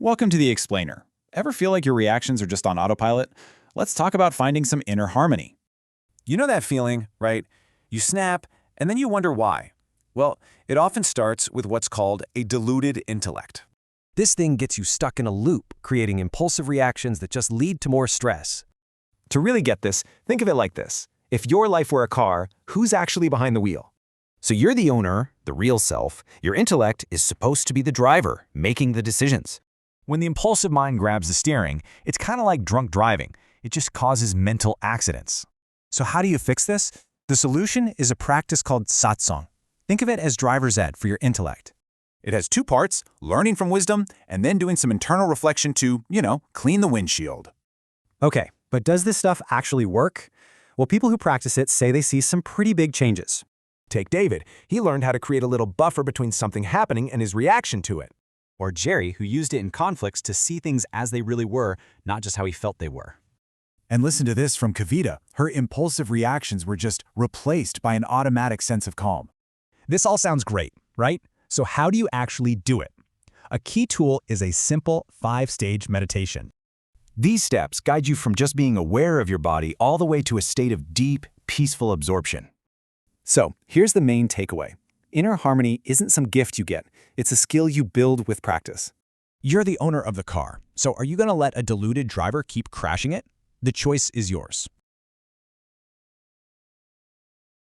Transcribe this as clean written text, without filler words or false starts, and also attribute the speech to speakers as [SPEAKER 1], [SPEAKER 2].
[SPEAKER 1] Welcome to The Explainer. Ever feel like your reactions are just on autopilot? Let's talk about finding some inner harmony.
[SPEAKER 2] You know that feeling, right? You snap, and then you wonder why. Well, it often starts with what's called a deluded intellect. This thing gets you stuck in a loop, creating impulsive reactions that just lead to more stress.
[SPEAKER 3] To really get this, think of it like this. If your life were a car, who's actually behind the wheel? So you're the owner, the real self. Your intellect is supposed to be the driver, making the decisions.
[SPEAKER 4] When the impulsive mind grabs the steering, it's kind of like drunk driving. It just causes mental accidents. So how do you fix this? The solution is a practice called satsang. Think of it as driver's ed for your intellect.
[SPEAKER 1] It has two parts, learning from wisdom and then doing some internal reflection to, clean the windshield.
[SPEAKER 5] Okay, but does this stuff actually work? Well, people who practice it say they see some pretty big changes.
[SPEAKER 6] Take David. He learned how to create a little buffer between something happening and his reaction to it.
[SPEAKER 7] Or Jerry, who used it in conflicts to see things as they really were, not just how he felt they were.
[SPEAKER 8] And listen to this from Kavita. Her impulsive reactions were just replaced by an automatic sense of calm.
[SPEAKER 4] This all sounds great, right? So how do you actually do it? A key tool is a simple 5-stage meditation.
[SPEAKER 3] These steps guide you from just being aware of your body all the way to a state of deep, peaceful absorption.
[SPEAKER 5] So, here's the main takeaway. Inner harmony isn't some gift you get. It's a skill you build with practice.
[SPEAKER 4] You're the owner of the car, so are you going to let a deluded driver keep crashing it? The choice is yours.